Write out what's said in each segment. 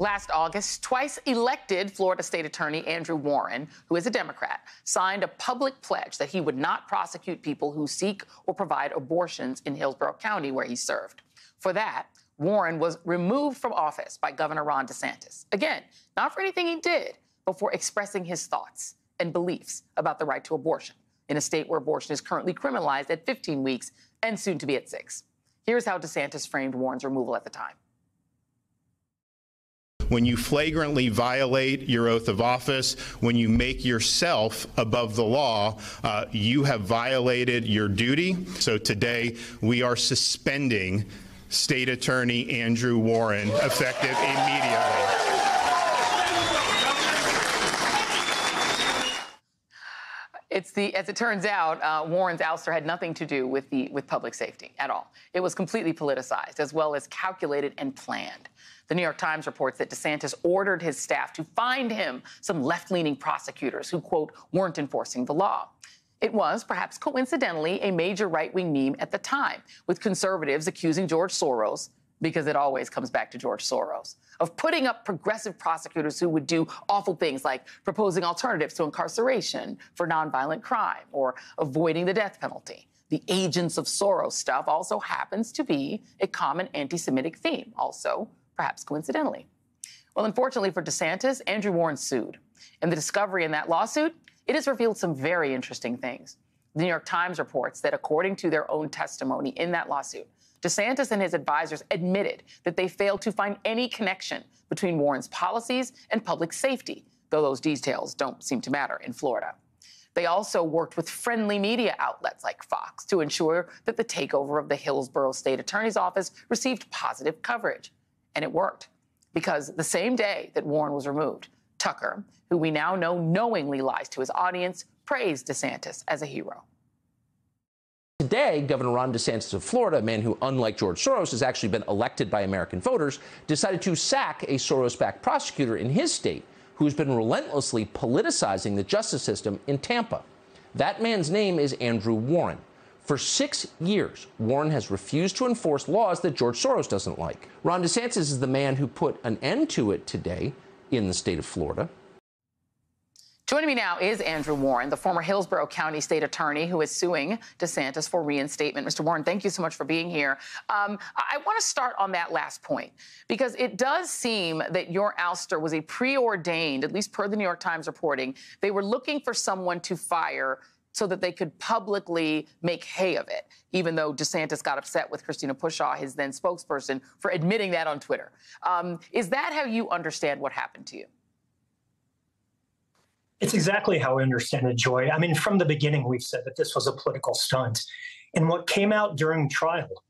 Last August, twice elected Florida State Attorney Andrew Warren, who is a Democrat, signed a public pledge that he would not prosecute people who seek or provide abortions in Hillsborough County, where he served. For that, Warren was removed from office by Governor Ron DeSantis. Again, not for anything he did, but for expressing his thoughts and beliefs about the right to abortion in a state where abortion is currently criminalized at 15 weeks and soon to be at 6. Here's how DeSantis framed Warren's removal at the time. When you flagrantly violate your oath of office, when you make yourself above the law, you have violated your duty. So today we are suspending State Attorney Andrew Warren effective immediately. As it turns out, Warren's ouster had nothing to do with public safety at all. It was completely politicized, as well as calculated and planned. The New York Times reports that DeSantis ordered his staff to find him some left-leaning prosecutors who, quote, weren't enforcing the law. It was, perhaps coincidentally, a major right-wing meme at the time, with conservatives accusing George Soros, because it always comes back to George Soros, of putting up progressive prosecutors who would do awful things like proposing alternatives to incarceration for nonviolent crime or avoiding the death penalty. The agents of Soros stuff also happens to be a common anti-Semitic theme, also perhaps coincidentally. Well, unfortunately for DeSantis, Andrew Warren sued. And the discovery in that lawsuit, it has revealed some very interesting things. The New York Times reports that according to their own testimony in that lawsuit, DeSantis and his advisors admitted that they failed to find any connection between Warren's policies and public safety, though those details don't seem to matter in Florida. They also worked with friendly media outlets like Fox to ensure that the takeover of the Hillsborough State Attorney's Office received positive coverage. And it worked, because the same day that Warren was removed, Tucker, who we now know knowingly lies to his audience, praised DeSantis as a hero. Today, Governor Ron DeSantis of Florida, a man who, unlike George Soros, has actually been elected by American voters, decided to sack a Soros-backed prosecutor in his state who's been relentlessly politicizing the justice system in Tampa. That man's name is Andrew Warren. For 6 years, Warren has refused to enforce laws that George Soros doesn't like. Ron DeSantis is the man who put an end to it today in the state of Florida. Joining me now is Andrew Warren, the former Hillsborough County state attorney who is suing DeSantis for reinstatement. Mr. Warren, thank you so much for being here. I want to start on that last point, because it does seem that your ouster was a preordained, at least per the New York Times reporting. They were looking for someone to fire so that they could publicly make hay of it, even though DeSantis got upset with Christina Pushaw, his then spokesperson, for admitting that on Twitter. Is that how you understand what happened to you? It's exactly how I understand it, Joy. I mean, from the beginning, we've said that this was a political stunt. And what came out during trial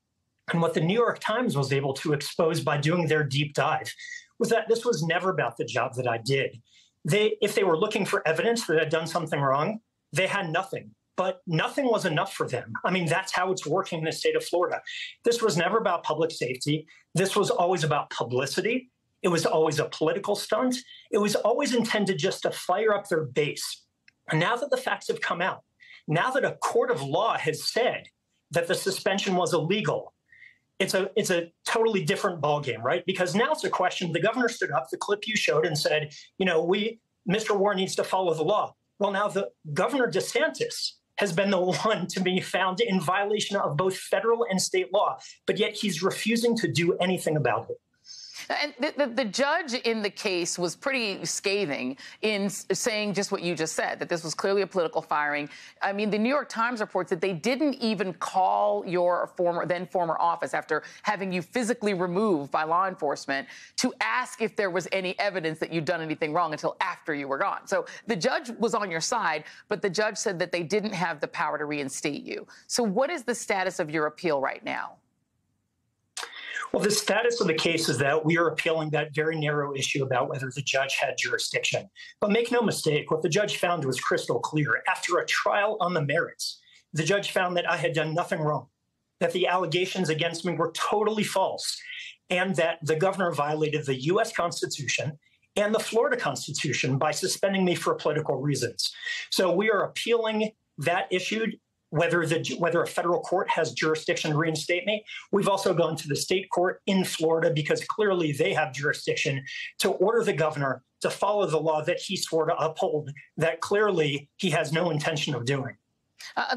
and what the New York Times was able to expose by doing their deep dive was that this was never about the job that I did. If they were looking for evidence that I'd done something wrong, they had nothing. But nothing was enough for them. I mean, that's how it's working in the state of Florida. This was never about public safety. This was always about publicity. It was always a political stunt. It was always intended just to fire up their base. And now that the facts have come out, now that a court of law has said that the suspension was illegal, it's a totally different ballgame, right? Because now it's a question. The governor stood up, the clip you showed, and said, you know, Mr. Warren needs to follow the law. Well, now the Governor DeSantis has been the one to be found in violation of both federal and state law, but yet he's refusing to do anything about it. And the judge in the case was pretty scathing in saying just what you just said, that this was clearly a political firing. I mean, the New York Times reports that they didn't even call your then former office after having you physically removed by law enforcement to ask if there was any evidence that you'd done anything wrong until after you were gone. So the judge was on your side, but the judge said that they didn't have the power to reinstate you. So what is the status of your appeal right now? Well, the status of the case is that we are appealing that very narrow issue about whether the judge had jurisdiction. But make no mistake, what the judge found was crystal clear. After a trial on the merits, the judge found that I had done nothing wrong, that the allegations against me were totally false, and that the governor violated the U.S. Constitution and the Florida Constitution by suspending me for political reasons. So we are appealing that issue whether a federal court has jurisdiction to reinstate me. We've also gone to the state court in Florida because clearly they have jurisdiction to order the governor to follow the law that he swore to uphold, that clearly he has no intention of doing.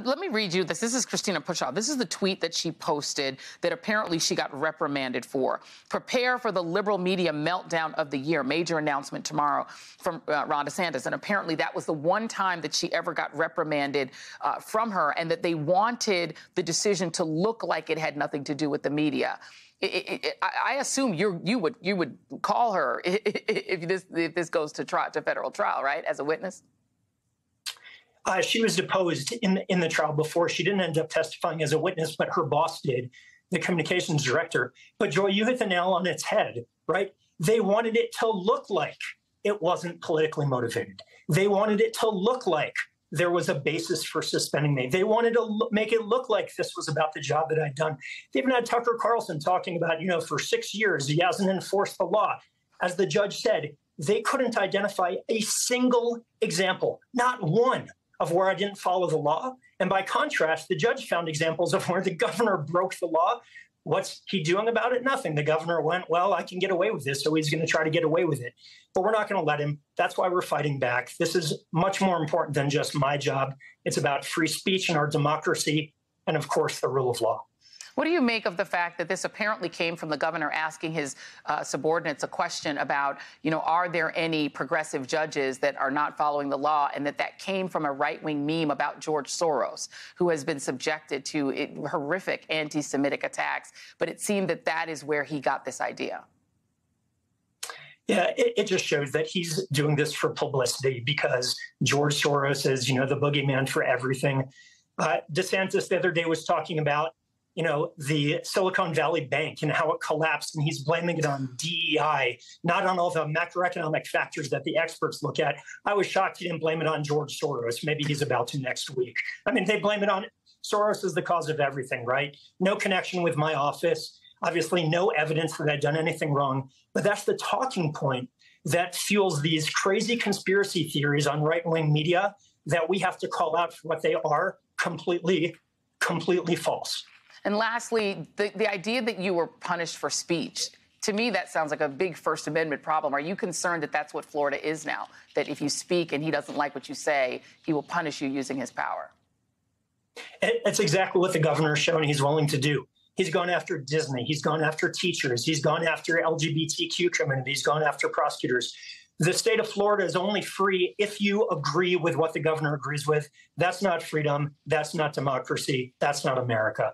Let me read you this. This is Christina Pushaw. This is the tweet that she posted that apparently she got reprimanded for. Prepare for the liberal media meltdown of the year. Major announcement tomorrow from Ron DeSantis. And apparently that was the one time that she ever got reprimanded from her, and that they wanted the decision to look like it had nothing to do with the media. I assume you would call her if this goes to federal trial, right, as a witness? She was deposed in the trial before. She didn't end up testifying as a witness, but her boss did, the communications director. But Joy, you hit the nail on its head, right? They wanted it to look like it wasn't politically motivated. They wanted it to look like there was a basis for suspending me. They wanted to make it look like this was about the job that I'd done. They even had Tucker Carlson talking about, for 6 years, he hasn't enforced the law. As the judge said, they couldn't identify a single example, not one, of where I didn't follow the law. And by contrast, the judge found examples of where the governor broke the law. What's he doing about it? Nothing. The governor went, well, I can get away with this, so he's going to try to get away with it. But we're not going to let him. That's why we're fighting back. This is much more important than just my job. It's about free speech and our democracy and, of course, the rule of law. What do you make of the fact that this apparently came from the governor asking his subordinates a question about, are there any progressive judges that are not following the law, and that came from a right-wing meme about George Soros, who has been subjected to horrific anti-Semitic attacks, but it seemed that is where he got this idea? Yeah, it just shows that he's doing this for publicity because George Soros is, the boogeyman for everything. DeSantis the other day was talking about the Silicon Valley Bank and how it collapsed, and he's blaming it on DEI, not on all the macroeconomic factors that the experts look at. I was shocked he didn't blame it on George Soros. Maybe he's about to next week. I mean, they blame it on Soros is the cause of everything, right? No connection with my office. Obviously, no evidence that I'd done anything wrong. But that's the talking point that fuels these crazy conspiracy theories on right-wing media that we have to call out for what they are, completely false. And lastly, the idea that you were punished for speech, to me, that sounds like a big First Amendment problem. Are you concerned that that's what Florida is now, that if you speak and he doesn't like what you say, he will punish you using his power? It's exactly what the governor has shown he's willing to do. He's gone after Disney. He's gone after teachers. He's gone after LGBTQ community. He's gone after prosecutors. The state of Florida is only free if you agree with what the governor agrees with. That's not freedom. That's not democracy. That's not America.